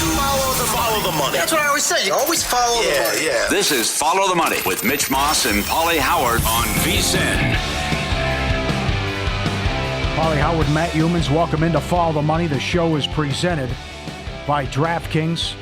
Follow the money. That's what I always say. You always follow the money. Yeah. This is Follow the Money with Mitch Moss and Pauly Howard on VSiN. Pauly Howard, Matt Youmans, welcome into Follow the Money. The show is presented by DraftKings.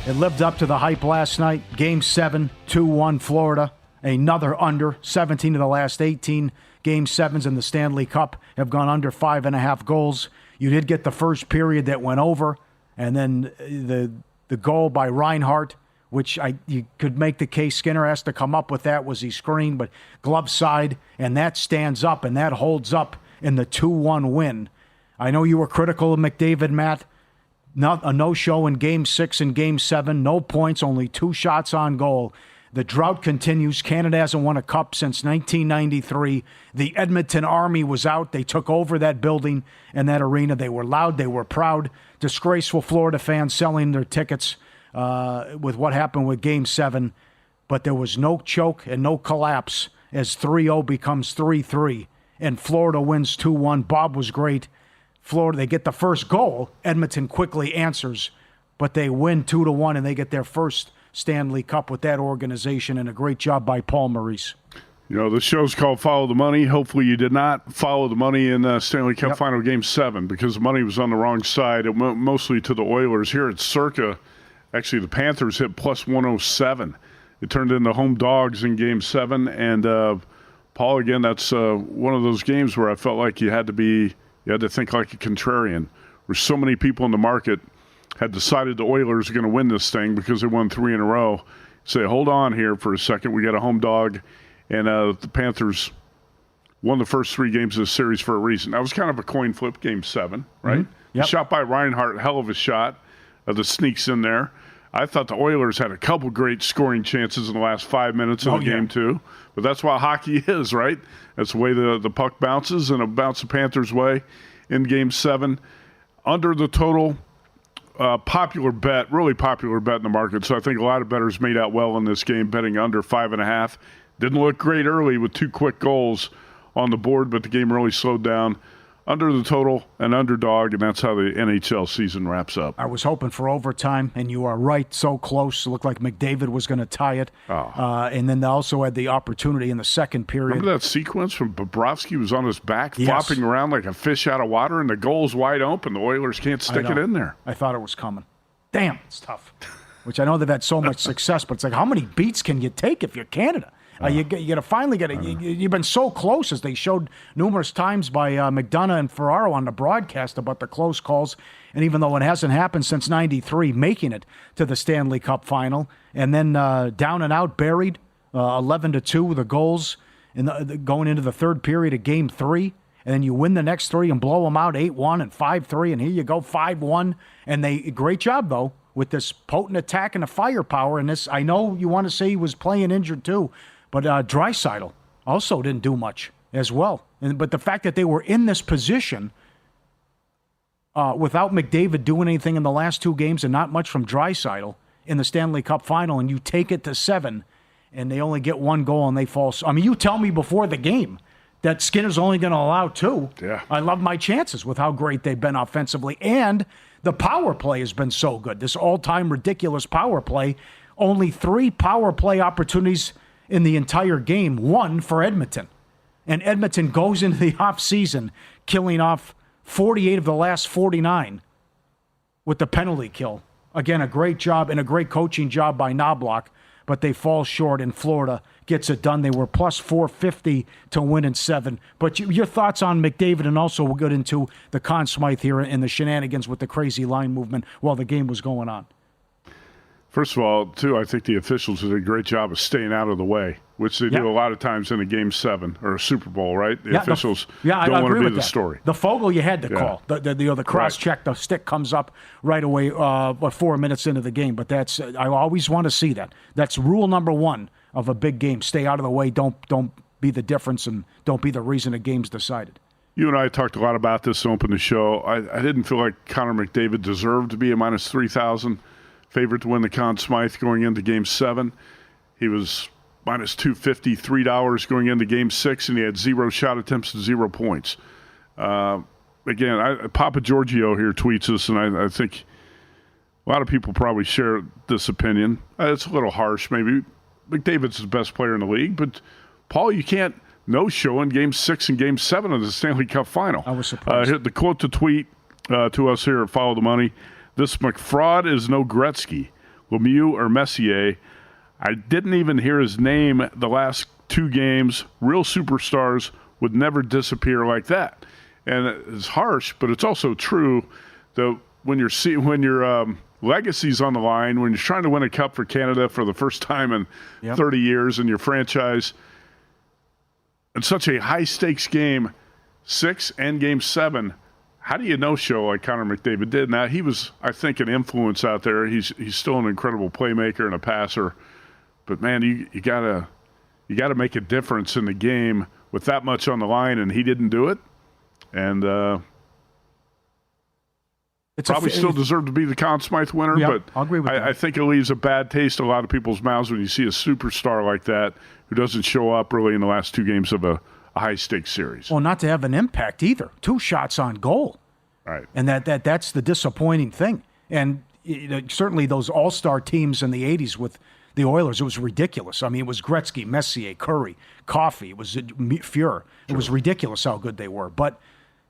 It lived up to the hype last night. Game 7, 2-1 Florida. Another under. 17 of the last 18 Game 7s in the Stanley Cup have gone under 5.5 goals. You did get the first period that went over, and then the goal by Reinhart, which you could make the case Skinner has to come up with that. Was he screened? But glove side, and that stands up, and that holds up in the 2-1 win. I know you were critical of McDavid, Matt. A no-show in Game 6 and Game 7. No points, only 2 shots on goal. The drought continues. Canada hasn't won a cup since 1993. The Edmonton Army was out. They took over that building and that arena. They were loud. They were proud. Disgraceful Florida fans selling their tickets with what happened with Game 7. But there was no choke and no collapse as 3-0 becomes 3-3. And Florida wins 2-1. Bob was great. Florida, they get the first goal. Edmonton quickly answers. But they win 2-1, and they get their first Stanley Cup with that organization, and a great job by Paul Maurice. You know, the show's called Follow the Money. Hopefully you did not follow the money in Stanley Cup Final Game 7 because the money was on the wrong side. It went mostly to the Oilers. Here at Circa, actually the Panthers hit plus 107. It turned into home dogs in Game 7. And, Paul, again, that's one of those games where I felt like you had to think like a contrarian. There's so many people in the market had decided the Oilers are going to win this thing because they won 3 in a row. Say, hold on here for a second. We got a home dog, and the Panthers won the first 3 games of the series for a reason. That was kind of a coin flip, Game 7, right? Mm-hmm. Yep. Shot by Reinhart, hell of a shot. The sneaks in there. I thought the Oilers had a couple great scoring chances in the last 5 minutes of the game, too. But that's what hockey is, right? That's the way the puck bounces, and it bounced the Panthers' way in Game 7. Under the total, popular bet, really popular bet in the market. So I think a lot of bettors made out well in this game, betting under 5.5. Didn't look great early with 2 quick goals on the board, but the game really slowed down. Under the total, an underdog, and that's how the NHL season wraps up. I was hoping for overtime, and you are right, so close. It looked like McDavid was going to tie it. And then they also had the opportunity in the second period. Remember that sequence from Bobrovsky was on his back, flopping around like a fish out of water, and the goal's wide open. The Oilers can't stick it in there. I thought it was coming. Damn, it's tough. Which I know they've had so much success, but it's like, how many beats can you take if you're Canada? You got to finally get it. You've been so close, as they showed numerous times by McDonough and Ferraro on the broadcast about the close calls. And even though it hasn't happened since '93, making it to the Stanley Cup final, and then down and out, buried 11-2 with the goals, and going into the third period of Game 3. And then you win the next 3 and blow them out 8-1 and 5-3, and here you go 5-1. And great job though with this potent attack and the firepower. And this, I know you want to say he was playing injured too. But Draisaitl also didn't do much as well. But the fact that they were in this position without McDavid doing anything in the last 2 games and not much from Draisaitl in the Stanley Cup final, and you take it to 7, and they only get 1 goal and they fall. I mean, you tell me before the game that Skinner's only going to allow 2. Yeah. I love my chances with how great they've been offensively. And the power play has been so good. This all-time ridiculous power play. Only 3 power play opportunities in the entire game, 1 for Edmonton. And Edmonton goes into the offseason killing off 48 of the last 49 with the penalty kill. Again, a great job and a great coaching job by Knobloch, but they fall short, and Florida gets it done. They were plus 450 to win in 7. But your thoughts on McDavid, and also we'll get into the Conn Smythe here and the shenanigans with the crazy line movement while the game was going on. First of all, too, I think the officials did a great job of staying out of the way, which they do a lot of times in a Game 7 or a Super Bowl, right? The officials don't want to be the story. The Fogle you had to call. The cross-check, the stick comes up right away 4 minutes into the game. But that's I always want to see that. That's rule number 1 of a big game. Stay out of the way. Don't be the difference, and don't be the reason a game's decided. You and I talked a lot about this to open the show. I didn't feel like Connor McDavid deserved to be a minus 3,000 favorite to win the Conn Smythe going into Game 7. He was minus 250, $3 going into Game 6, and he had 0 shot attempts and 0 points. Again, Papa Giorgio here tweets us, and I think A lot of people probably share this opinion. It's a little harsh, maybe. McDavid's the best player in the league, but Paul, you can't no-show in Game 6 and Game 7 of the Stanley Cup Final. I was surprised. The quote to tweet to us here at Follow the Money, this McFraud is no Gretzky, Lemieux, or Messier. I didn't even hear his name the last 2 games. Real superstars would never disappear like that. And it's harsh, but it's also true that when your legacy's on the line, when you're trying to win a cup for Canada for the first time in 30 years in your franchise, in such a high-stakes game, 6 and Game 7, how do you no-show like Connor McDavid did? Now, he was, I think, an influence out there. He's still an incredible playmaker and a passer. But, man, you gotta make a difference in the game with that much on the line, and he didn't do it. And probably still deserved to be the Conn Smythe winner, but I'll agree with that. I think it leaves a bad taste in a lot of people's mouths when you see a superstar like that who doesn't show up really in the last 2 games of a high-stakes series. Well, not to have an impact either. 2 shots on goal. Right. And that's the disappointing thing. And certainly those all-star teams in the 80s with the Oilers, it was ridiculous. I mean, it was Gretzky, Messier, Curry, Coffey, it was Fuhrer. It was ridiculous how good they were. But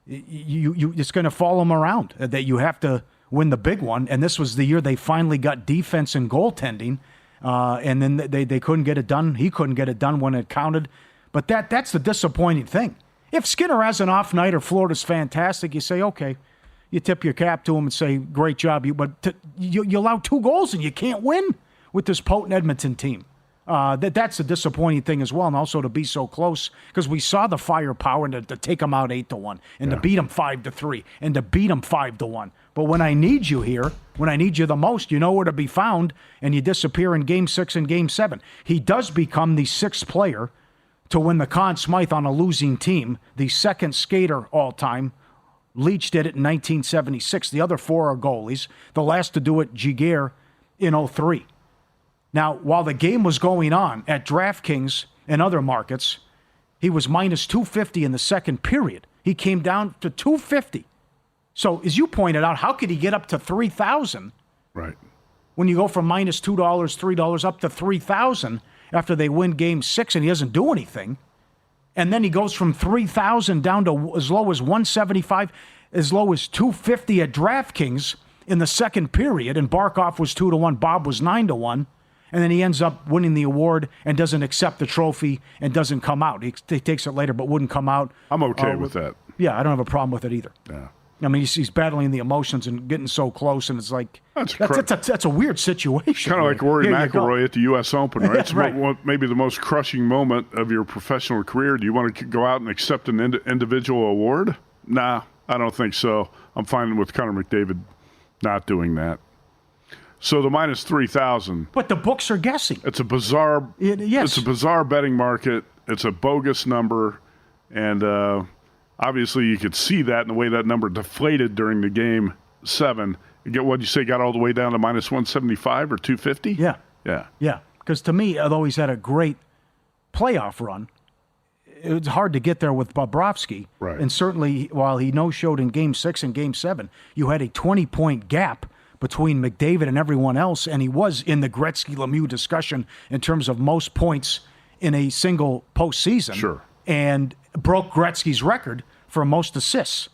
it's going to follow them around, that you have to win the big one. And this was the year they finally got defense and goaltending, and then they couldn't get it done. He couldn't get it done when it counted. But that's the disappointing thing. If Skinner has an off night or Florida's fantastic, you say, okay, you tip your cap to him and say, great job. But you allow 2 goals and you can't win with this potent Edmonton team. That's a disappointing thing as well, and also to be so close, because we saw the firepower and to take them out 8-1, and to beat them 5-3, and to beat them 5-1. But when I need you here, when I need you the most, you know where to be found, and you disappear in Game 6 and Game 7. He does become the 6th player to win the Conn Smythe on a losing team, the 2nd skater all-time. Leach did it in 1976. The other 4 are goalies. The last to do it, Giguère, in 2003. Now, while the game was going on at DraftKings and other markets, he was minus 250 in the second period. He came down to 250. So, as you pointed out, how could he get up to 3,000? Right. When you go from minus $2, $3 up to 3,000 after they win Game 6 and he doesn't do anything, and then he goes from 3,000 down to as low as 175, as low as 250 at DraftKings in the second period, and Barkov was 2-1, Bob was 9-1. And then he ends up winning the award and doesn't accept the trophy and doesn't come out. He takes it later but wouldn't come out. I'm okay with that. Yeah, I don't have a problem with it either. Yeah. I mean, he's battling the emotions and getting so close, and it's like, that's a weird situation. Kind of like Rory McIlroy at the U.S. Open, right? It's right. Maybe the most crushing moment of your professional career. Do you want to go out and accept an individual award? Nah, I don't think so. I'm fine with Connor McDavid not doing that. So the minus 3,000. But the books are guessing. It's a bizarre. Yes. It's a bizarre betting market. It's a bogus number, and obviously you could see that in the way that number deflated during the Game 7. You get what you say, got all the way down to minus 175 or 250. Yeah. Yeah. Because to me, although he's had a great playoff run, it's hard to get there with Bobrovsky. Right. And certainly, while he no-showed in Game 6 and Game 7, you had a 20-point gap between McDavid and everyone else, and he was in the Gretzky-Lemieux discussion in terms of most points in a single postseason. Sure. And broke Gretzky's record for most assists.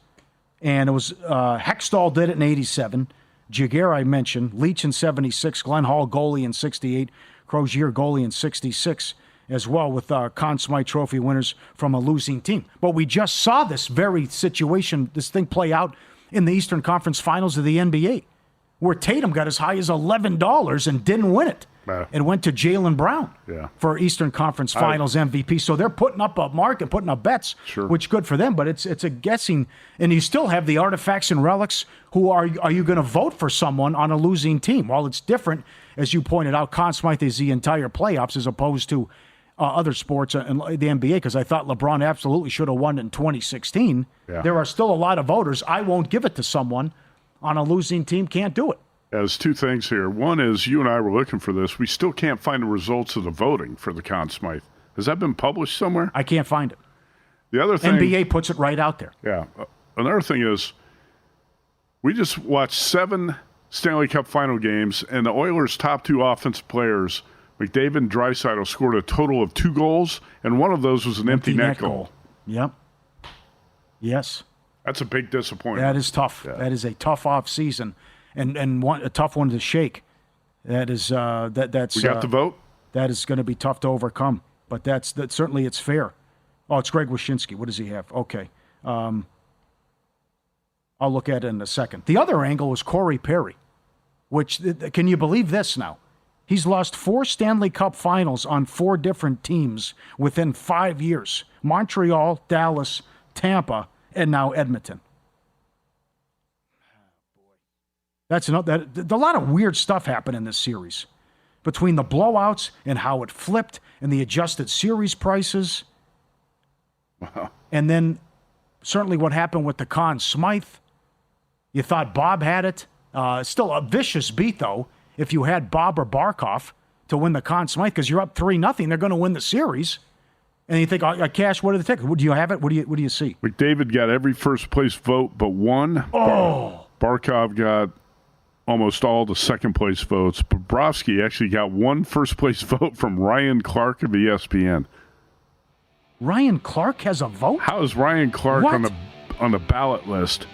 And it was Hextall did it in 87, Giguère I mentioned, Leach in 76, Glenn Hall goalie in 68, Crozier goalie in 66 as well, with Conn Smythe Trophy winners from a losing team. But we just saw this very situation, this thing play out in the Eastern Conference Finals of the NBA, where Tatum got as high as $11 and didn't win it. It went to Jaylen Brown for Eastern Conference Finals MVP. So they're putting up a market, putting up bets, which good for them. But it's a guessing. And you still have the artifacts and relics. Who are you going to vote for someone on a losing team? Well, it's different, as you pointed out. Conn Smythe is the entire playoffs as opposed to other sports and the NBA, because I thought LeBron absolutely should have won in 2016. There are still a lot of voters. I won't give it to someone on a losing team. Can't do it. There's 2 things here. One is, you and I were looking for this. We still can't find the results of the voting for the Conn Smythe. Has that been published somewhere? I can't find it. The other thing, NBA puts it right out there. Yeah. Another thing is, we just watched 7 Stanley Cup final games, and the Oilers' top two offensive players, McDavid and Draisaitl, scored a total of 2 goals, and one of those was an empty net goal. Yep. Yes. That's a big disappointment. That is tough. Yeah. That is a tough off season, and a tough one to shake. That is that's. We got the vote. That is going to be tough to overcome, but that's certainly it's fair. Oh, it's Greg Wyshynski. What does he have? Okay. I'll look at it in a second. The other angle was Corey Perry, which, can you believe this now? He's lost 4 Stanley Cup finals on 4 different teams within 5 years. Montreal, Dallas, Tampa, and now Edmonton. That's a lot of weird stuff happened in this series. Between the blowouts and how it flipped and the adjusted series prices. Wow. And then certainly what happened with the Conn Smythe. You thought Bob had it. Still a vicious beat, though, if you had Bob or Barkov to win the Conn Smythe, because you're up 3-0. They're going to win the series. And you think, Cash, what are the tickets? Do you have it? What do you see? McDavid got every first-place vote but one. Oh! Barkov got almost all the second-place votes. Bobrovsky actually got one first-place vote from Ryan Clark of ESPN. Ryan Clark has a vote? How is Ryan Clark on the ballot list?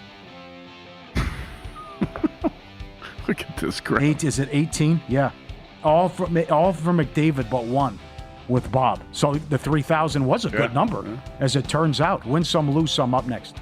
Look at this crap. Is it 18? Yeah. All for McDavid but one with Bob. So the 3,000 was a good number, as it turns out. Win some, lose some. Up next.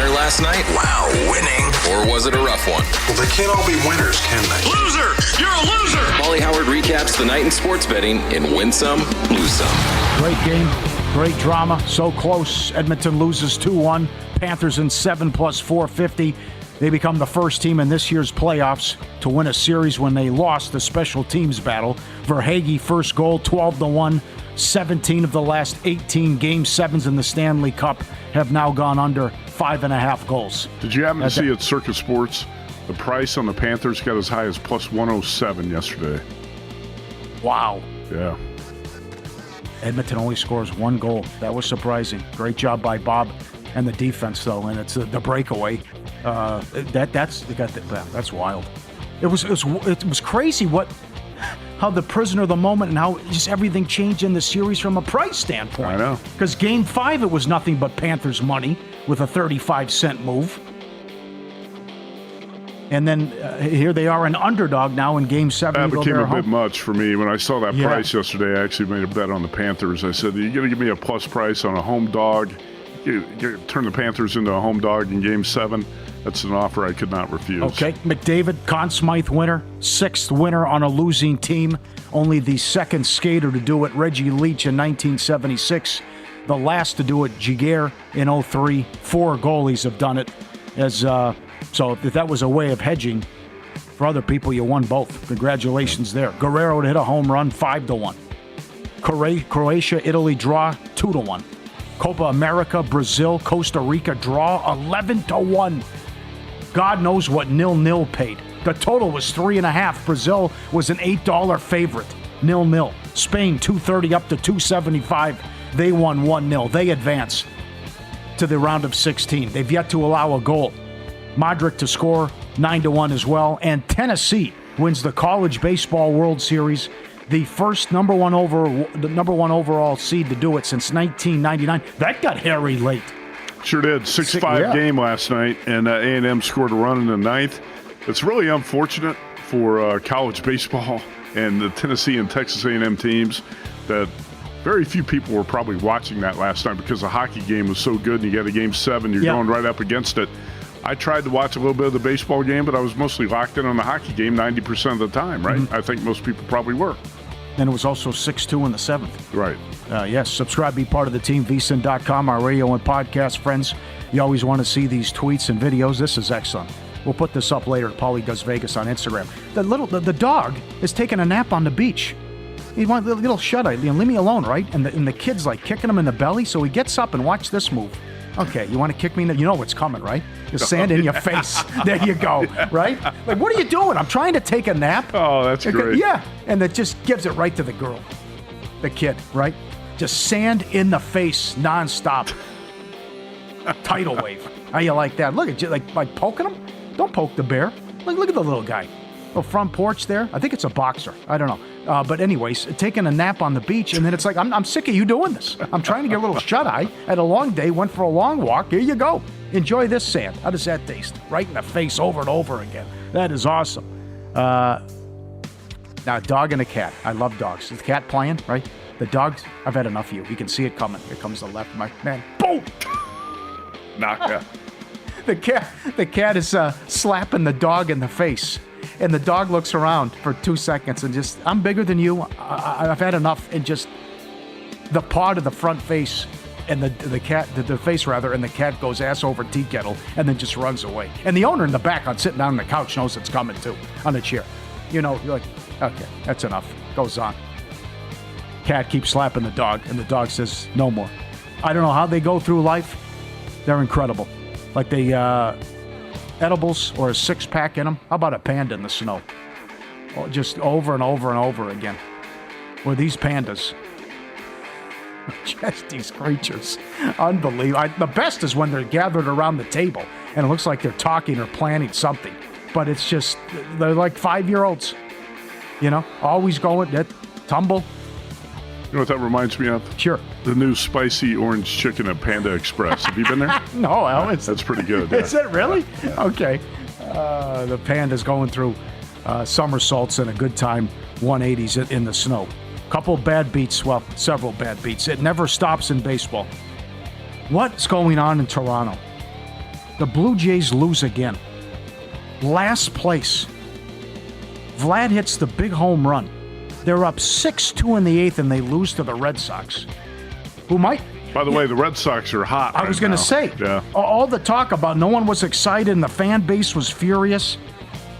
Last night? Wow, winning. Or was it a rough one? Well, they can't all be winners, can they? Loser! You're a loser! Pauly Howard recaps the night in sports betting in Win Some, Lose Some. Great game. Great drama. So close. Edmonton loses 2-1. Panthers in 7 plus 450. They become the first team in this year's playoffs to win a series when they lost the special teams battle. Verhaeghe first goal, 12-1. 17 of the last 18 Game 7s in the Stanley Cup have now gone under 5.5 goals. Did you happen to see at Circus Sports, the price on the Panthers got as high as plus 107 yesterday? Wow. Yeah. Edmonton only scores 1 goal. That was surprising. Great job by Bob and the defense, though, and it's the breakaway. That's wild. It was crazy how the prisoner of the moment and how just everything changed in the series from a price standpoint. I know. Because Game 5, it was nothing but Panthers money with a 35-cent move. And then here they are an underdog now in Game 7. That became a bit much for me. When I saw that price yesterday, I actually made a bet on the Panthers. I said, you're going to give me a plus price on a home dog. You turn the Panthers into a home dog in Game 7. That's an offer I could not refuse. Okay, McDavid, Conn Smythe winner, 6th winner on a losing team. Only the 2nd skater to do it, Reggie Leach in 1976. The last to do it, Giguère in 03. 4 goalies have done it. So if that was a way of hedging, for other people, you won both. Congratulations there. Guerrero to hit a home run, 5-1. Croatia, Italy draw, 2-1. Copa America, Brazil, Costa Rica draw, 11-1. God knows what 0-0 paid. The total was 3.5. Brazil was an $8 favorite. 0-0. Spain, 230 up to 275. They won 1-0. They advance to the round of 16. They've yet to allow a goal. Modric to score, 9-1 as well. And Tennessee wins the College Baseball World Series, the first number one overall seed to do it since 1999. That got hairy late. Sure did. 6-5 game last night, and A&M scored a run in the 9th. It's really unfortunate for college baseball and the Tennessee and Texas A&M teams that very few people were probably watching that last night because the hockey game was so good and you got a Game 7, you're going right up against it. I tried to watch a little bit of the baseball game, but I was mostly locked in on the hockey game 90% of the time, right? Mm-hmm. I think most people probably were. And it was also 6-2 in the 7th. Right. Yes, subscribe, be part of the team, vsin.com, our radio and podcast friends. You always want to see these tweets and videos. This is excellent. We'll put this up later. Pauly Does Vegas on Instagram. The dog is taking a nap on the beach. He wants a little shut-eye. Leave me alone, right? And the kid's like kicking him in the belly, so he gets up and watch this move. Okay, you want to kick me? You know what's coming, right? The sand in your face. There you go, right? Like, what are you doing? I'm trying to take a nap. Oh, that's great. Yeah, and it just gives it right to the girl, the kid, right? Just sand in the face nonstop. Tidal wave. How you like that? Look at you, like poking him. Don't poke the bear. Look at the little guy. Little front porch there. I think it's a boxer. I don't know. But anyways, taking a nap on the beach, and then it's like, I'm sick of you doing this. I'm trying to get a little shut-eye. Had a long day, went for a long walk. Here you go. Enjoy this sand. How does that taste? Right in the face over and over again. That is awesome. Now, a dog and a cat. I love dogs. Is the cat playing, right? The dogs, I've had enough of you. You can see it coming. Here comes the left. My man, boom! Knock ya. The cat is slapping the dog in the face. And the dog looks around for 2 seconds and just, I'm bigger than you. I've had enough. And just the paw to the front face and the cat, the face rather, and the cat goes ass over tea kettle and then just runs away. And the owner in the back on sitting down on the couch knows it's coming too, on the chair. You know, you're like, okay, that's enough. Goes on. Cat keeps slapping the dog, and the dog says, no more. I don't know how they go through life. They're incredible. Like they, edibles or a six-pack in them. How about a panda in the snow? Oh, just over and over and over again. Well, these pandas, just these creatures, unbelievable. The best is when they're gathered around the table and it looks like they're talking or planning something. But it's just, they're like 5-year-olds, you know, always going, tumble. You know what that reminds me of? Sure. The new spicy orange chicken at Panda Express. Have you been there? No, Alex. That's pretty good. Yeah. Is it really? Yeah. Okay. The panda's going through somersaults and a good time 180s in the snow. Couple bad beats, well, several bad beats. It never stops in baseball. What's going on in Toronto? The Blue Jays lose again. Last place. Vlad hits the big home run. They're up 6-2 in the eighth, and they lose to the Red Sox, who might... By the way, the Red Sox are hot I was going to say, yeah. All the talk about no one was excited and the fan base was furious.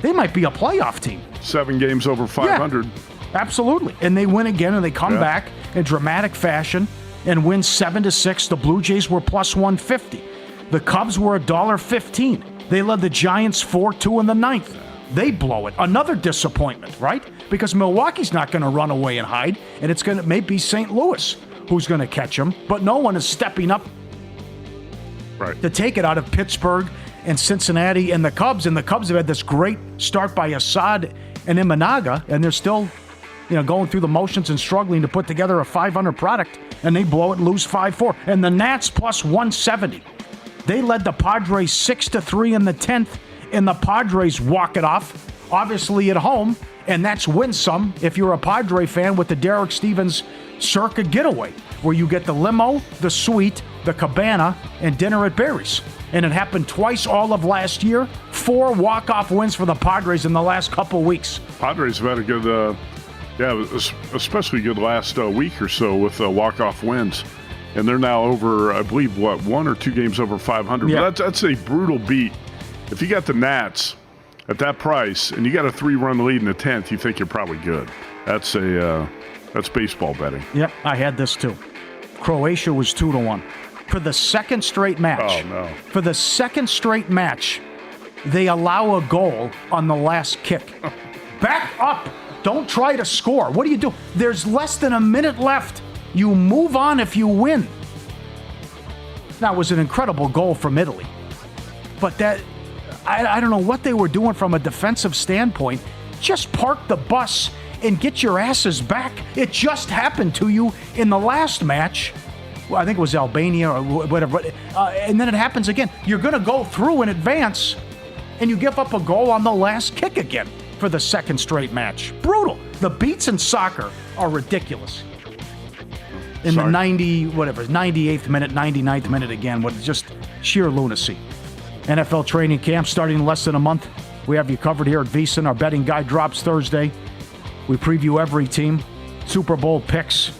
They might be a playoff team. 7 games over 500. Yeah, absolutely. And they win again, and they come back in dramatic fashion and win 7-6. The Blue Jays were plus 150. The Cubs were $1.15. They led the Giants 4-2 in the ninth. They blow it. Another disappointment, right? Because Milwaukee's not going to run away and hide, and it's going to maybe St. Louis who's going to catch them, but no one is stepping up to take it out of Pittsburgh and Cincinnati and the Cubs. And the Cubs have had this great start by Assad and Imanaga, and they're still, going through the motions and struggling to put together a 500 product, and they blow it and lose 5-4. And the Nats plus 170. They led the Padres 6-3 in the 10th, and the Padres walk it off, obviously at home, and that's win some if you're a Padre fan with the Derek Stevens circa getaway, where you get the limo, the suite, the cabana, and dinner at Barry's. And it happened twice all of last year. 4 walk-off wins for the Padres in the last couple weeks. Padres have had a good, especially good last week or so with walk-off wins. And they're now over, I believe, 1 or 2 games over 500. Yeah. But that's a brutal beat. If you got the Nats at that price and you got a 3-run lead in the 10th, you think you're probably good. That's baseball betting. Yep, I had this too. Croatia was 2-1 for the second straight match. Oh no! For the second straight match, they allow a goal on the last kick. Back up! Don't try to score. What do you do? There's less than a minute left. You move on if you win. That was an incredible goal from Italy, but that. I don't know what they were doing from a defensive standpoint. Just park the bus and get your asses back. It just happened to you in the last match. Well, I think it was Albania or whatever. And then it happens again. You're going to go through in advance, and you give up a goal on the last kick again for the second straight match. Brutal. The beats in soccer are ridiculous. In the 98th minute, 99th minute again. Just sheer lunacy. NFL training camp starting in less than a month. We have you covered here at VSiN. Our betting guide drops Thursday. We preview every team. Super Bowl picks.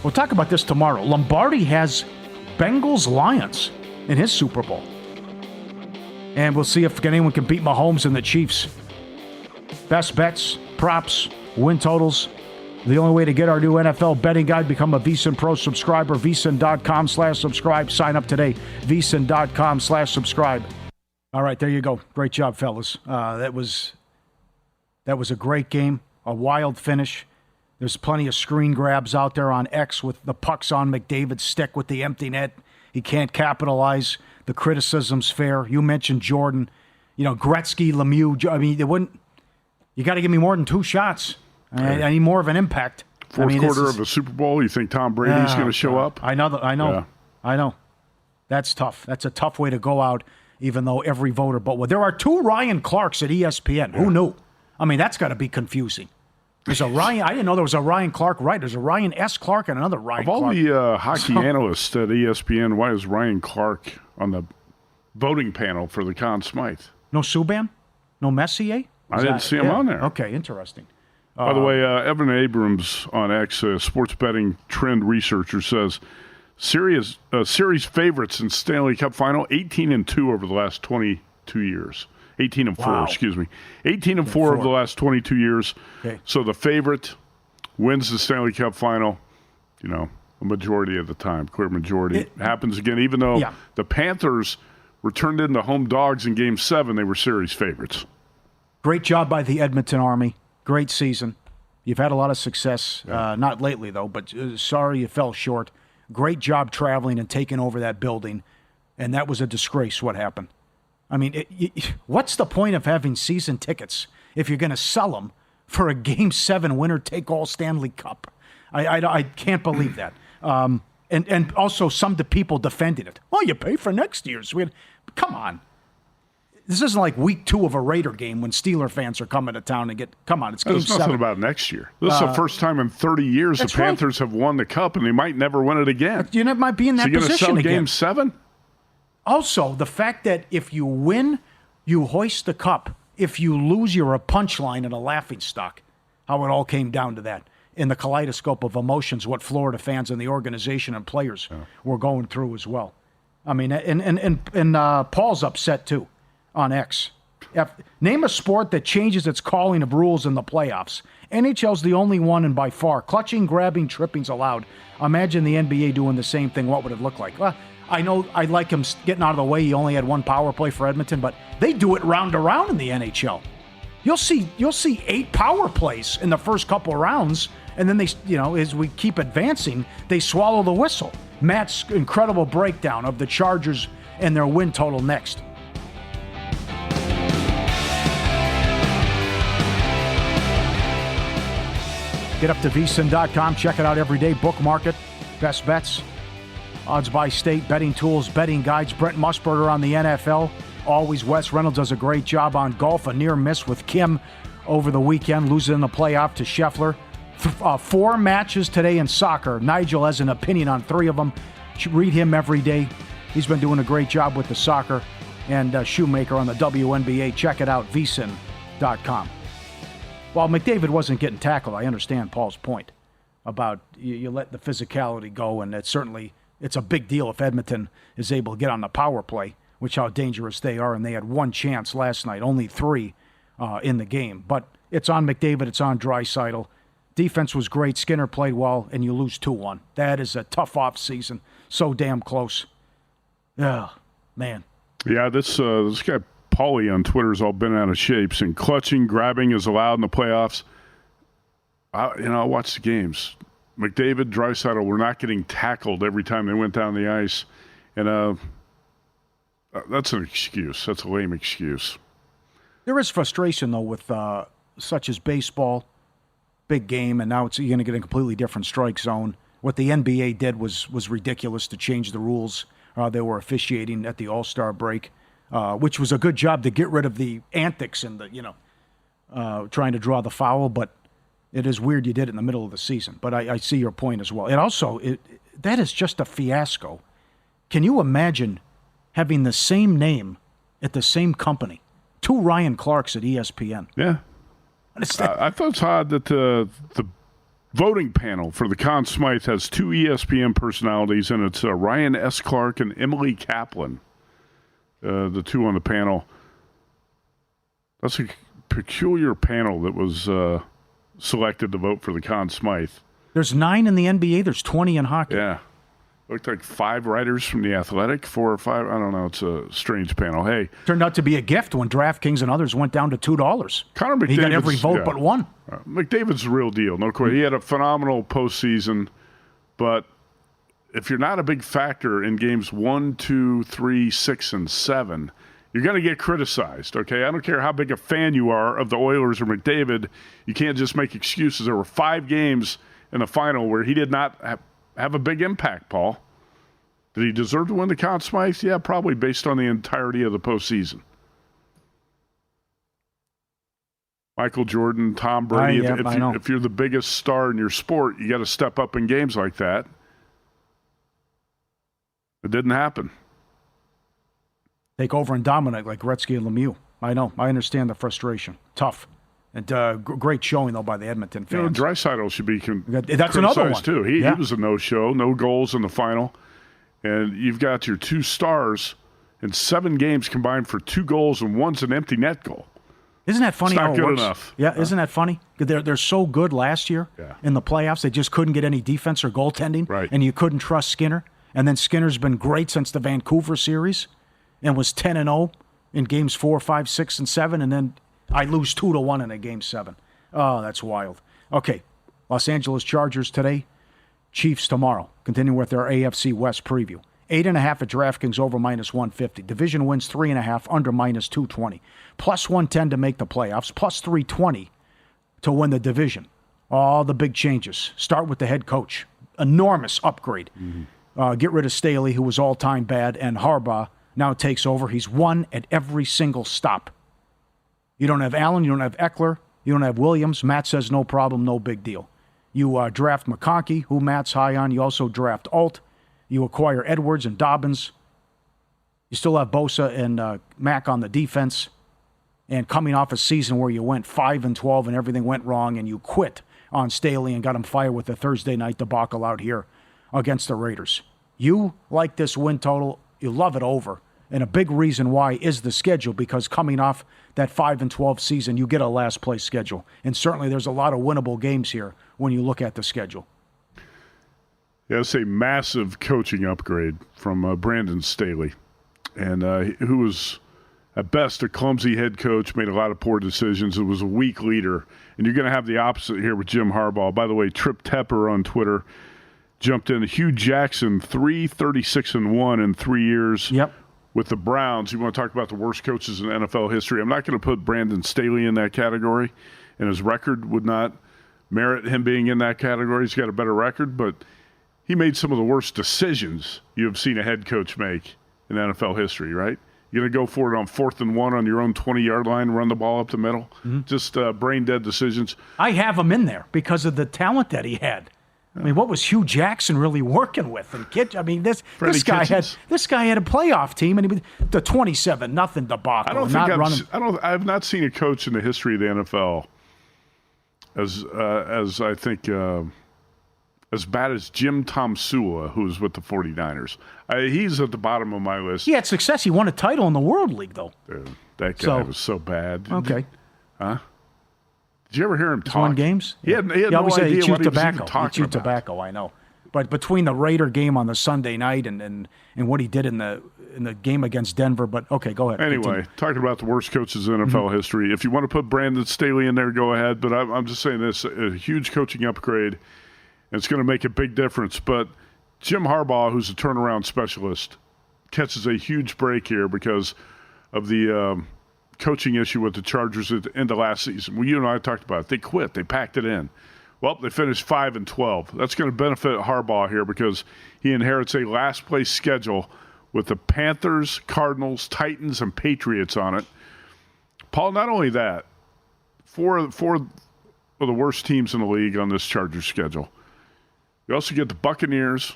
We'll talk about this tomorrow. Lombardi has Bengals-Lions in his Super Bowl. And we'll see if anyone can beat Mahomes and the Chiefs. Best bets, props, win totals. The only way to get our new NFL betting guide, become a VSiN Pro subscriber, VSiN.com/subscribe. Sign up today, VSiN.com/subscribe. All right, there you go. Great job, fellas. That was a great game, a wild finish. There's plenty of screen grabs out there on X with the pucks on McDavid's stick with the empty net. He can't capitalize. The criticism's fair. You mentioned Jordan. Gretzky, Lemieux. I mean, you got to give me more than 2 shots. I need more of an impact. Fourth quarter of a Super Bowl, you think Tom Brady's going to show up? I know. That's tough. That's a tough way to go out, even though every voter but one. There are 2 Ryan Clarks at ESPN. Yeah. Who knew? I mean, that's got to be confusing. There's a Ryan. I didn't know there was a Ryan Clark. Right? There's a Ryan S. Clark and another Ryan Clark. Of all the hockey analysts at ESPN, why is Ryan Clark on the voting panel for the Conn Smythe? No Subban? No Messier? I didn't see him on there. Okay, interesting. By the way, Evan Abrams on X, sports betting trend researcher, says series favorites in Stanley Cup final, 18-2 over the last 22 years. 18-4, wow. Excuse me. 18-4 over the last 22 years. Okay. So the favorite wins the Stanley Cup final, a majority of the time, clear majority. It happens again, even though the Panthers were turned into home dogs in Game 7, they were series favorites. Great job by the Edmonton Army. Great season. You've had a lot of success. Not lately, though, but sorry you fell short. Great job traveling and taking over that building, and that was a disgrace what happened. I mean, what's the point of having season tickets if you're going to sell them for a Game 7 winner-take-all Stanley Cup? I can't believe that. And also some of the people defended it. Oh, you pay for next year's. Come on. This isn't like week 2 of a Raider game when Steeler fans are coming to town and come on, it's Game 7. There's nothing about next year. This is the first time in 30 years the Panthers have won the Cup, and they might never win it again. You might be in that position again. So you're going to sell Game 7? Also, the fact that if you win, you hoist the cup. If you lose, you're a punchline and a laughingstock. How it all came down to that. In the kaleidoscope of emotions, what Florida fans and the organization and players were going through as well. I mean, and Paul's upset, too. On X. Name a sport that changes its calling of rules in the playoffs. NHL's the only one, and by far. Clutching, grabbing, tripping's allowed. Imagine the NBA doing the same thing. What would it look like? Well, I know I like him getting out of the way. He only had 1 power play for Edmonton, but they do it round to round in the NHL. You'll see 8 power plays in the first couple of rounds, and then they, as we keep advancing, they swallow the whistle. Matt's incredible breakdown of the Chargers and their win total next. Get up to VSiN.com. Check it out every day. Bookmark it. Best bets. Odds by state. Betting tools. Betting guides. Brent Musburger on the NFL. Always Wes Reynolds does a great job on golf. A near miss with Kim over the weekend. Losing in the playoff to Scheffler. 4 matches today in soccer. Nigel has an opinion on 3 of them. Read him every day. He's been doing a great job with the soccer. And Shoemaker on the WNBA. Check it out. VSiN.com. While McDavid wasn't getting tackled, I understand Paul's point about you let the physicality go, and it's a big deal if Edmonton is able to get on the power play, which how dangerous they are, and they had 1 chance last night, only 3 in the game. But it's on McDavid, it's on Draisaitl. Defense was great, Skinner played well, and you lose 2-1. That is a tough offseason, so damn close. Oh, man. Yeah, this guy Pauly on Twitter has all been out of shape, and clutching, grabbing is allowed in the playoffs. I'll watch the games. McDavid, Draisaitl were not getting tackled every time they went down the ice, and that's an excuse. That's a lame excuse. There is frustration, though, with such as baseball, big game, and now you're going to get a completely different strike zone. What the NBA did was ridiculous to change the rules. They were officiating at the All-Star break. Which was a good job to get rid of the antics and the, trying to draw the foul, but it is weird you did it in the middle of the season. But I see your point as well. And also, that is just a fiasco. Can you imagine having the same name at the same company? 2 Ryan Clarks at ESPN. Yeah. I thought it's odd that the voting panel for the Conn Smythe has 2 ESPN personalities, and it's Ryan S. Clark and Emily Kaplan. The 2 on the panel. That's a peculiar panel that was selected to vote for the Conn Smythe. There's 9 in the NBA. There's 20 in hockey. Yeah. Looked like 5 writers from The Athletic, 4 or 5. I don't know. It's a strange panel. Hey. Turned out to be a gift when DraftKings and others went down to $2. Connor McDavid's, he got every vote but one. McDavid's the real deal. No question. He had a phenomenal postseason, but if you're not a big factor in games 1, 2, 3, 6, and 7, you're going to get criticized, okay? I don't care how big a fan you are of the Oilers or McDavid. You can't just make excuses. There were 5 games in the final where he did not have a big impact, Paul. Did he deserve to win the Conn Smythe? Yeah, probably based on the entirety of the postseason. Michael Jordan, Tom Brady. If you're the biggest star in your sport, you got to step up in games like that. It didn't happen. Take over and dominate like Gretzky and Lemieux. I know. I understand the frustration. Tough. And great showing, though, by the Edmonton fans. You know, Draisaitl should be That's another one. Too. He was a no-show, no goals in the final. And you've got your 2 stars in 7 games combined for 2 goals, and one's an empty net goal. Isn't that funny? It's not how it good works? enough. Yeah, isn't that funny? They're so good last year in the playoffs. They just couldn't get any defense or goaltending. Right. And you couldn't trust Skinner. And then Skinner's been great since the Vancouver series and was 10-0 in games 4, 5, 6, and 7. And then I lose 2-1 in a game 7. Oh, that's wild. Okay, Los Angeles Chargers today, Chiefs tomorrow. Continuing with our AFC West preview. 8.5 at DraftKings over -150. Division wins 3.5 under -220. Plus 110 to make the playoffs. Plus 320 to win the division. All the big changes. Start with the head coach. Enormous upgrade. Get rid of Staley, who was all-time bad, and Harbaugh now takes over. He's won at every single stop. You don't have Allen. You don't have Eckler. You don't have Williams. Matt says no problem, no big deal. You draft McConkey, who Matt's high on. You also draft Alt. You acquire Edwards and Dobbins. You still have Bosa and Mack on the defense. And coming off a season where you went 5-12 and everything went wrong, and you quit on Staley and got him fired with the Thursday night debacle out here against the Raiders. You like this win total. You love it over. And a big reason why is the schedule, because coming off that 5-12 season, you get a last place schedule. And certainly there's a lot of winnable games here when you look at the schedule. Yeah, it's a massive coaching upgrade from Brandon Staley, and who was at best a clumsy head coach, made a lot of poor decisions. It was a weak leader. And you're going to have the opposite here with Jim Harbaugh. By the way, Trip Tepper on Twitter jumped in. Hugh Jackson, 3-36-1 in 3 years. Yep. With the Browns. You want to talk about the worst coaches in NFL history. I'm not going to put Brandon Staley in that category, and his record would not merit him being in that category. He's got a better record, but he made some of the worst decisions you have seen a head coach make in NFL history, right? You're going to go for it on 4th and 1 on your own 20-yard line, run the ball up the middle. Just brain-dead decisions. I have him in there because of the talent that he had. I mean, what was Hugh Jackson really working with? And I mean, this guy had a playoff team, and he was the 27-0 debacle. I've not seen a coach in the history of the NFL as I think as bad as Jim Tomsula, who's with the 49ers. He's at the bottom of my list. He had success. He won a title in the World League, though. Dude, that guy was so bad. Okay. Huh? Did you ever hear him talk? Won games? He had no idea what he was even talking about. He chewed tobacco, I know. But between the Raider game on the Sunday night and what he did in the game against Denver, but okay, go ahead. Anyway, continue. Talking about the worst coaches in NFL history. If you want to put Brandon Staley in there, go ahead. But I'm just saying this, a huge coaching upgrade, and it's going to make a big difference. But Jim Harbaugh, who's a turnaround specialist, catches a huge break here because of the coaching issue with the Chargers at the end of last season. Well, you and I talked about it. They quit. They packed it in. Well, they finished 5-12. That's going to benefit Harbaugh here because he inherits a last-place schedule with the Panthers, Cardinals, Titans, and Patriots on it. Paul, not only that, four of the worst teams in the league on this Chargers schedule. You also get the Buccaneers,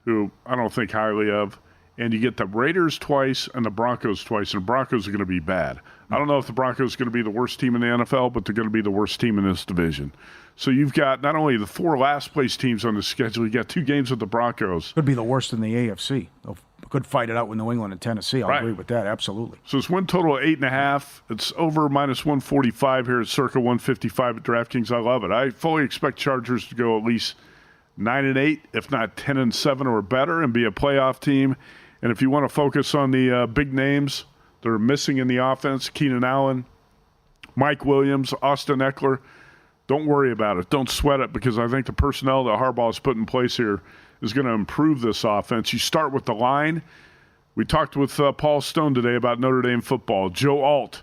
who I don't think highly of, and you get the Raiders twice and the Broncos twice, and the Broncos are going to be bad. I don't know if the Broncos are going to be the worst team in the NFL, but they're going to be the worst team in this division. So you've got not only the 4 last-place teams on the schedule, you got 2 games with the Broncos. Could be the worst in the AFC. They'll could fight it out with New England and Tennessee. I'll agree with that, absolutely. So it's win total of 8.5. It's over minus 145 here at circa 155 at DraftKings. I love it. I fully expect Chargers to go at least 9-8, if not 10-7 or better, and be a playoff team. And if you want to focus on the big names that are missing in the offense, Keenan Allen, Mike Williams, Austin Eckler, don't worry about it. Don't sweat it, because I think the personnel that Harbaugh has put in place here is going to improve this offense. You start with the line. We talked with Paul Stone today about Notre Dame football. Joe Alt,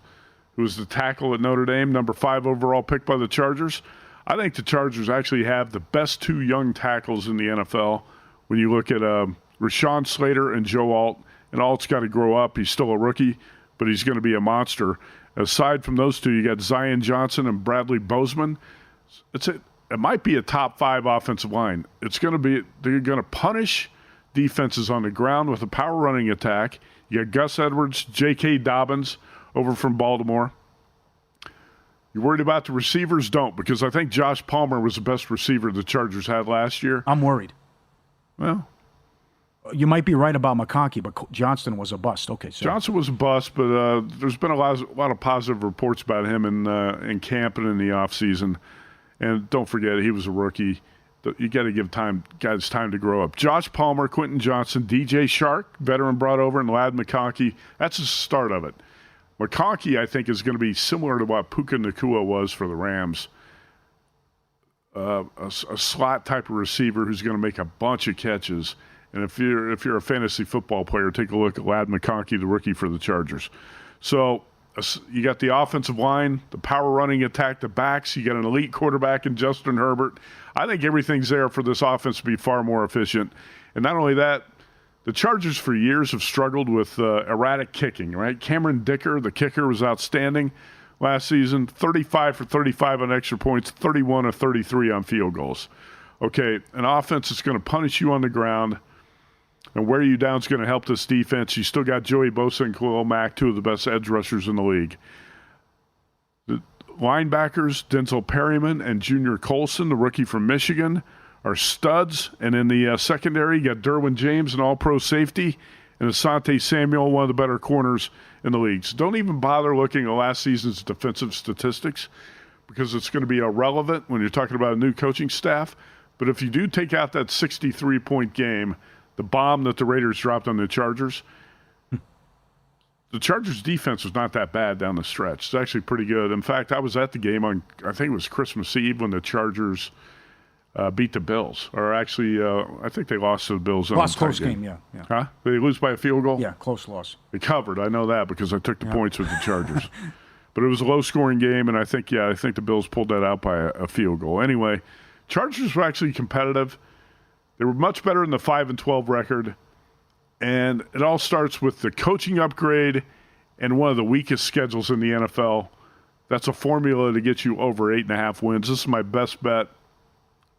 who was the tackle at Notre Dame, number 5 overall pick by the Chargers. I think the Chargers actually have the best 2 young tackles in the NFL when you look at Rashawn Slater and Joe Alt. And Alt's got to grow up. He's still a rookie, but he's going to be a monster. Aside from those 2, you got Zion Johnson and Bradley Bozeman. It might be a top 5 offensive line. They're going to punish defenses on the ground with a power running attack. You got Gus Edwards, J.K. Dobbins over from Baltimore. You're worried about the receivers? Don't, because I think Josh Palmer was the best receiver the Chargers had last year. I'm worried. Well, you might be right about McConkey, but Johnston was a bust. Okay, so Johnson was a bust, but there's been a lot of positive reports about him in camp and in the offseason. And don't forget, he was a rookie. You got to give guys time to grow up. Josh Palmer, Quentin Johnson, DJ Shark, veteran brought over, and Ladd McConkey. That's the start of it. McConkey, I think, is going to be similar to what Puka Nacua was for the Rams. A slot type of receiver who's going to make a bunch of catches. And if you're a fantasy football player, take a look at Ladd McConkey, the rookie for the Chargers. So you got the offensive line, the power running attack, the backs. You got an elite quarterback in Justin Herbert. I think everything's there for this offense to be far more efficient. And not only that, the Chargers for years have struggled with erratic kicking, right? Cameron Dicker, the kicker, was outstanding last season. 35 for 35 on extra points, 31 of 33 on field goals. Okay, an offense that's going to punish you on the ground and wear you down is going to help this defense. You still got Joey Bosa and Khalil Mack, 2 of the best edge rushers in the league. The linebackers, Denzel Perryman and Junior Colson, the rookie from Michigan, are studs. And in the secondary, you got Derwin James, an all-pro safety, and Asante Samuel, one of the better corners in the league. So don't even bother looking at last season's defensive statistics, because it's going to be irrelevant when you're talking about a new coaching staff. But if you do take out that 63-point game, the bomb that the Raiders dropped on the Chargers, the Chargers' defense was not that bad down the stretch. It's actually pretty good. In fact, I was at the game on, I think it was Christmas Eve, when the Chargers beat the Bills. Or actually, I think they lost to the Bills. Lost close game, yeah. Huh? Did they lose by a field goal? Yeah, close loss. They covered. I know that because I took the points with the Chargers. But it was a low-scoring game, and I think the Bills pulled that out by a field goal. Anyway, Chargers were actually competitive. They were much better in the 5-12 record. And it all starts with the coaching upgrade and one of the weakest schedules in the NFL. That's a formula to get you over 8.5 wins. This is my best bet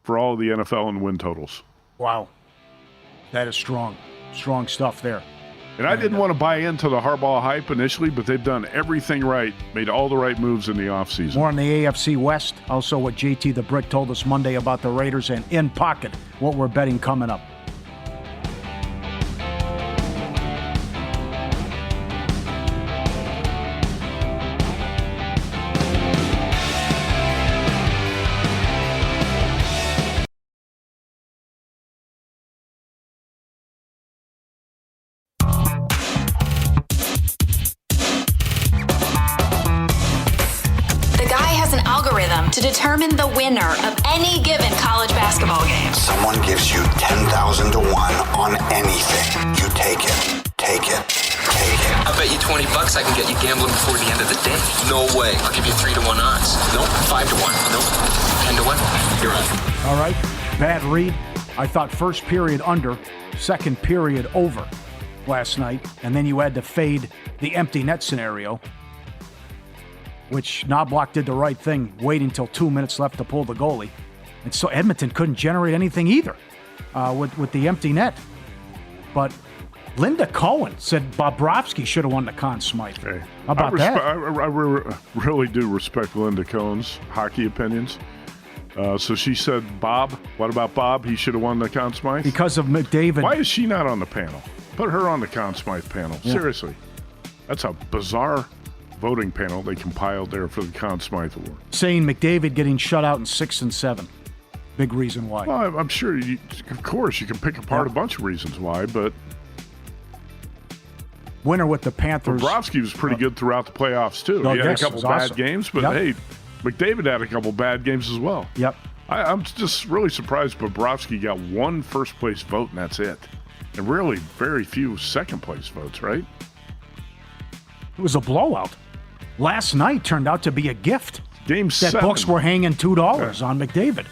for all of the NFL and win totals. Wow. That is strong. Strong stuff there. And I didn't want to buy into the Harbaugh hype initially, but they've done everything right, made all the right moves in the offseason. More on the AFC West. Also what JT the Brick told us Monday about the Raiders, and in pocket what we're betting coming up. To determine the winner of any given college basketball game. Someone gives you 10,000 to 1 on anything. You take it. Take it. Take it. I bet you $20 I can get you gambling before the end of the day. No way. I'll give you 3-1 odds. Nope. 5-1. Nope. 10-1. You're on. All right. Bad read. I thought first period under, second period over last night, and then you had to fade the empty net scenario, which Knobloch did the right thing, waiting until 2 minutes left to pull the goalie. And so Edmonton couldn't generate anything either with the empty net. But Linda Cohen said Bobrovsky should have won the Conn Smythe. Hey, How about that? I really do respect Linda Cohen's hockey opinions. So she said, Bob, what about Bob? He should have won the Conn Smythe? Because of McDavid. Why is she not on the panel? Put her on the Conn Smythe panel. Yeah. Seriously. That's a bizarre voting panel they compiled there for the Conn Smythe Award. Saying McDavid getting shut out in 6 and 7. Big reason why. Well, I'm sure, of course, you can pick apart a bunch of reasons why, but winner with the Panthers. Bobrovsky was pretty good throughout the playoffs, too. Oh, He had yes, a couple it was bad awesome. games, but hey, McDavid had a couple bad games as well. Yep. I'm just really surprised Bobrovsky got one first-place vote, and that's it. And really very few second-place votes, right? It was a blowout. Last night turned out to be a gift. Game That 7. books were hanging $2 on McDavid.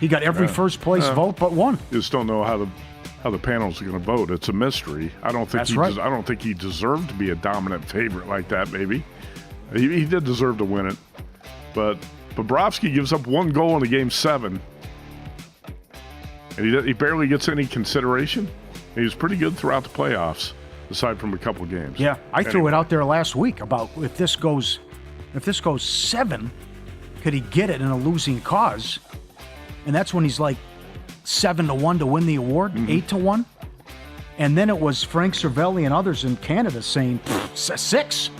He got every first-place vote but one. You just don't know how the panels are going to vote. It's a mystery. I don't think I don't think he deserved to be a dominant favorite like that. Maybe he did deserve to win it, but Bobrovsky gives up one goal in the Game 7, and he barely gets any consideration. He was pretty good throughout the playoffs, aside from a couple games. Yeah, I threw it out there last week about if this goes 7, could he get it in a losing cause? And that's when he's like 7-1 to win the award, 8-1. And then it was Frank Cervelli and others in Canada saying 6.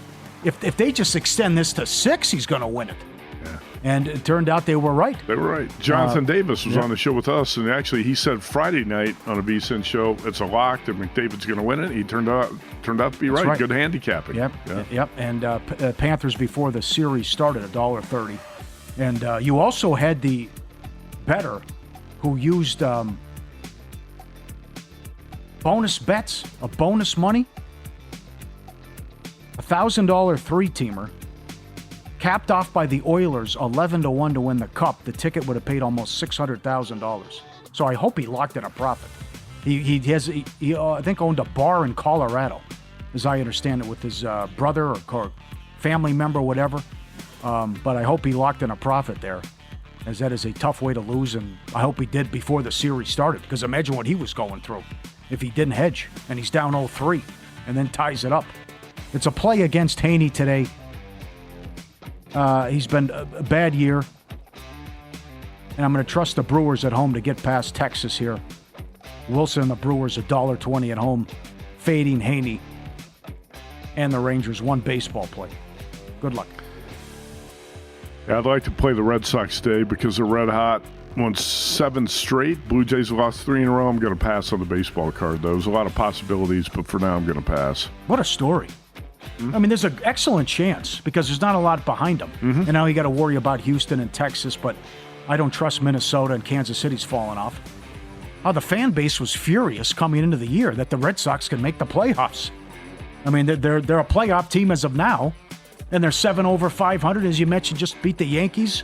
If they just extend this to 6, he's going to win it. Yeah. And it turned out they were right. They were right. Jonathan Davis was on the show with us, and actually he said Friday night on a VSiN show, it's a lock that McDavid's going to win it. He turned out to be right. Good handicapping. Yep. And Panthers before the series started $1.30. And you also had the bettor who used bonus bets, bonus money, $1,000 3-teamer, capped off by the Oilers 11-1 to win the Cup. The ticket would have paid almost $600,000. So I hope he locked in a profit. He I think owned a bar in Colorado, as I understand it, with his brother or family member, whatever. But I hope he locked in a profit there, as that is a tough way to lose, and I hope he did before the series started, because imagine what he was going through if he didn't hedge, and he's down 0-3 and then ties it up. It's a play against Haney today. He's been a bad year, and I'm going to trust the Brewers at home to get past Texas here. Wilson and the Brewers $1.20 at home, fading Haney and the Rangers. One baseball play. Good luck. Yeah, I'd like to play the Red Sox today because they're red hot. Won 7 straight. Blue Jays have lost 3 in a row. I'm going to pass on the baseball card, though. There's a lot of possibilities, but for now I'm going to pass. What a story. I mean, there's an excellent chance because there's not a lot behind them. And now you got to worry about Houston and Texas, but I don't trust Minnesota, and Kansas City's fallen off. The fan base was furious coming into the year that the Red Sox can make the playoffs. I mean, they're a playoff team as of now, and they're 7 over 500, as you mentioned, just beat the Yankees.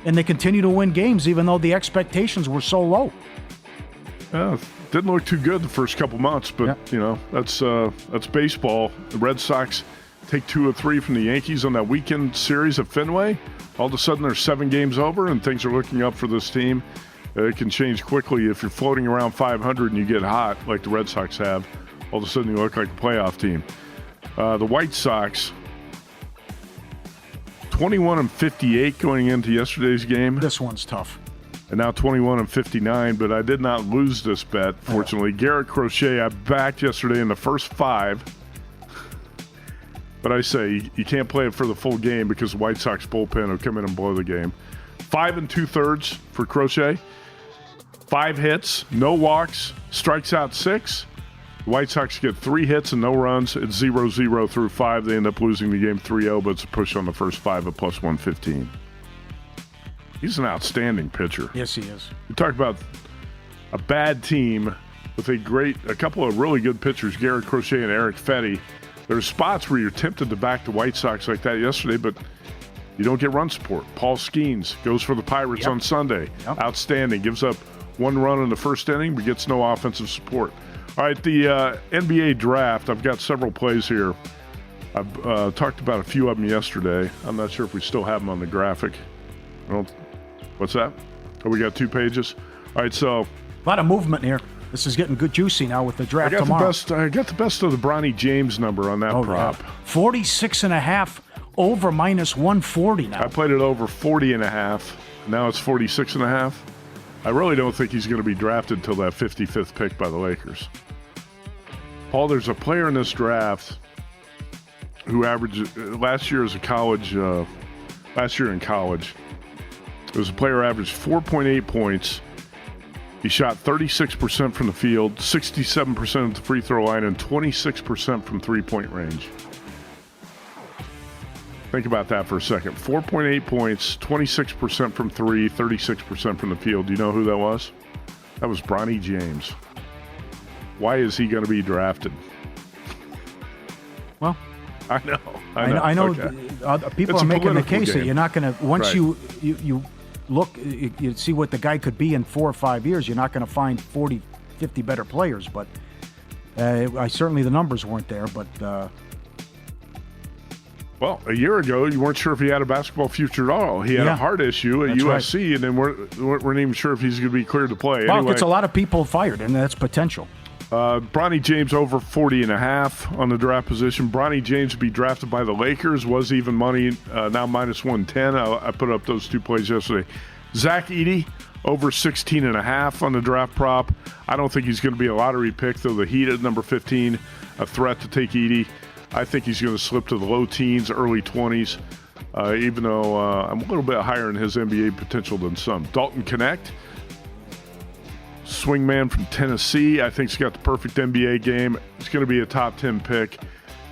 And they continue to win games even though the expectations were so low. Didn't look too good the first couple months, but, that's baseball. The Red Sox take 2 or 3 from the Yankees on that weekend series at Fenway. All of a sudden, they're 7 games over, and things are looking up for this team. It can change quickly if you're floating around 500 and you get hot, like the Red Sox have. All of a sudden, you look like a playoff team. The White Sox, 21-58 going into yesterday's game. This one's tough. And now 21-59, but I did not lose this bet, fortunately. Garrett Crochet, I backed yesterday in the first 5. But I say, you can't play it for the full game because the White Sox bullpen will come in and blow the game. 5 2/3 for Crochet. 5 hits, no walks, strikes out 6. The White Sox get 3 hits and no runs. It's 0-0 through 5. They end up losing the game 3-0, but it's a push on the first 5 at plus 115. He's an outstanding pitcher. Yes, he is. You talk about a bad team with a couple of really good pitchers, Garrett Crochet and Eric Fetty. There's spots where you're tempted to back the White Sox like that yesterday, but you don't get run support. Paul Skeens goes for the Pirates on Sunday. Outstanding. Gives up 1 run in the first inning, but gets no offensive support. All right, the NBA draft, I've got several plays here. I've talked about a few of them yesterday. I'm not sure if we still have them on the graphic. What's that? Oh, we got 2 pages? All right, so. A lot of movement here. This is getting good juicy now with the draft I tomorrow. got the best of the Bronny James number on that prop. Yeah. 46.5 over minus 140 now. I played it over 40.5. Now it's 46.5. I really don't think he's going to be drafted until that 55th pick by the Lakers. Paul, there's a player in this draft who averaged last year in college. There was a player who averaged 4.8 points. He shot 36% from the field, 67% at the free throw line, and 26% from three-point range. Think about that for a second. 4.8 points, 26% from three, 36% from the field. Do you know who that was? That was Bronny James. Why is he going to be drafted? Well, I know. Okay. People are making the case that you're not going to, once you look, you see what the guy could be in 4 or 5 years, you're not going to find 40, 50 better players. But certainly the numbers weren't there. But well, a year ago, you weren't sure if he had a basketball future at all. He had a heart issue at USC, and then weren't even sure if he's going to be cleared to play. Well, anyway, it gets a lot of people fired, and that's potential. Bronny James over 40.5 on the draft position. Bronny James to be drafted by the Lakers was even money, now minus 110. I put up those two plays yesterday. Zach Edey over 16.5 on the draft prop. I don't think he's going to be a lottery pick, though the Heat at number 15, a threat to take Edey. I think he's going to slip to the low teens, early 20s, even though I'm a little bit higher in his NBA potential than some. Dalton Connect, swingman from Tennessee. I think he's got the perfect NBA game. He's going to be a top 10 pick.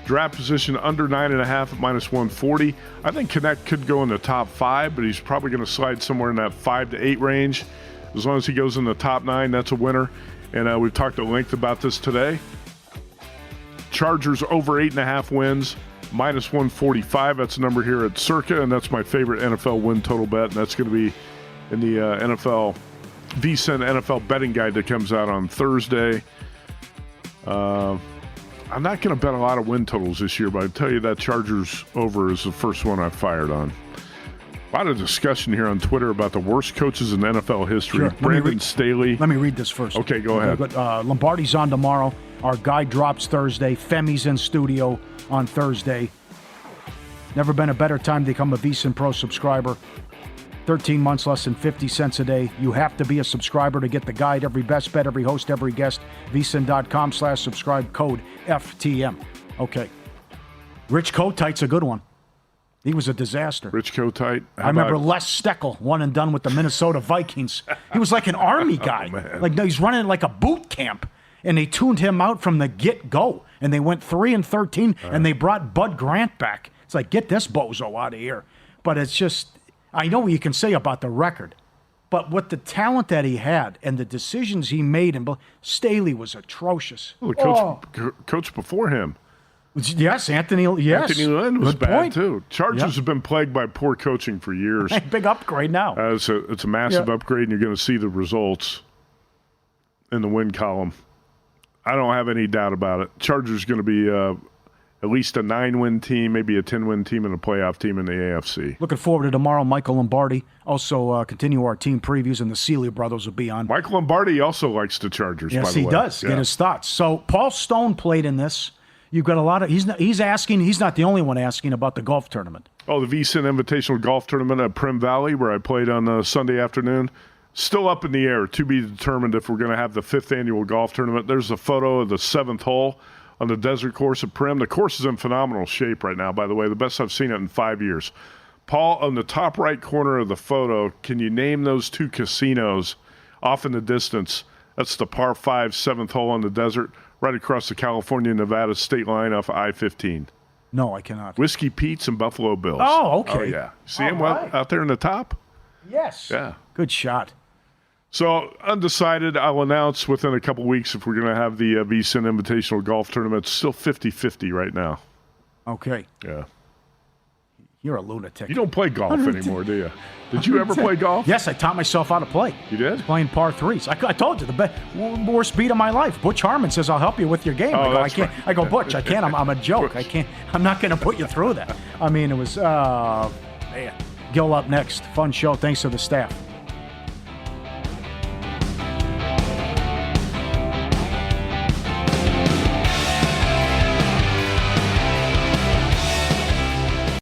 Draft position under 9.5 at minus 140. I think Connect could go in the top 5, but he's probably going to slide somewhere in that 5 to 8 range. As long as he goes in the top 9, that's a winner. And we've talked at length about this today. Chargers over 8.5 wins, minus 145. That's the number here at Circa, and that's my favorite NFL win total bet. And that's going to be in the VSiN NFL betting guide that comes out on Thursday. I'm not going to bet a lot of win totals this year, but I tell you that Chargers over is the first one I fired on. A lot of discussion here on Twitter about the worst coaches in NFL history. Sure. Brandon Staley. Let me read this first. Okay, go ahead. Lombardi's on tomorrow. Our guy drops Thursday. Femi's in studio on Thursday. Never been a better time to become a VSiN Pro subscriber. 13 months, less than 50 cents a day. You have to be a subscriber to get the guide, every best bet, every host, every guest. VSiN.com/subscribe, code FTM. Okay. Rich Kotite's a good one. He was a disaster. Rich Kotite. I remember Les Steckel, one and done with the Minnesota Vikings. He was like an Army guy. He's running like a boot camp. And they tuned him out from the get-go. And they went 3-13, and they brought Bud Grant back. It's like, get this bozo out of here. But it's just, I know what you can say about the record. But with the talent that he had and the decisions he made, and Staley was atrocious. Well, the coach before him. Yes, Anthony Lynn was good bad, point. too. Chargers have been plagued by poor coaching for years. Big upgrade now. It's a massive upgrade, and you're going to see the results in the win column. I don't have any doubt about it. Chargers going to be at least a 9-win team, maybe a 10-win team, and a playoff team in the AFC. Looking forward to tomorrow. Michael Lombardi. Also continue our team previews, and the Sealy brothers will be on. Michael Lombardi also likes the Chargers, by the way. Yes, he does. Get his thoughts. So Paul Stone played in this. You've got a lot of. He's asking. He's not the only one asking about the golf tournament. Oh, the VSiN Invitational Golf Tournament at Prim Valley, where I played on Sunday afternoon. Still up in the air, to be determined if we're going to have the 5th annual golf tournament. There's a photo of the 7th hole on the desert course at Prim. The course is in phenomenal shape right now, by the way, the best I've seen it in 5 years. Paul, on the top right corner of the photo, can you name those 2 casinos off in the distance? That's the par 5 7th hole on the desert, right across the California-Nevada state line off I-15. No, I cannot. Whiskey Pete's and Buffalo Bills. Oh, okay. Oh, yeah. See him out there in the top? Yes. Yeah. Good shot. So, undecided. I'll announce within a couple weeks if we're going to have the VSiN Invitational Golf Tournament. It's still 50-50 right now. Okay. Yeah. You're a lunatic. You don't play golf anymore, do you? Did you ever play golf? Yes, I taught myself how to play. You did? Playing par 3s. I told you, the worst beat of my life. Butch Harmon says, I'll help you with your game. I can't. Right. I go, Butch, I can't. I'm a joke. I can't. I'm not going to put you through that. I mean, it was, man. Gil up next. Fun show. Thanks to the staff.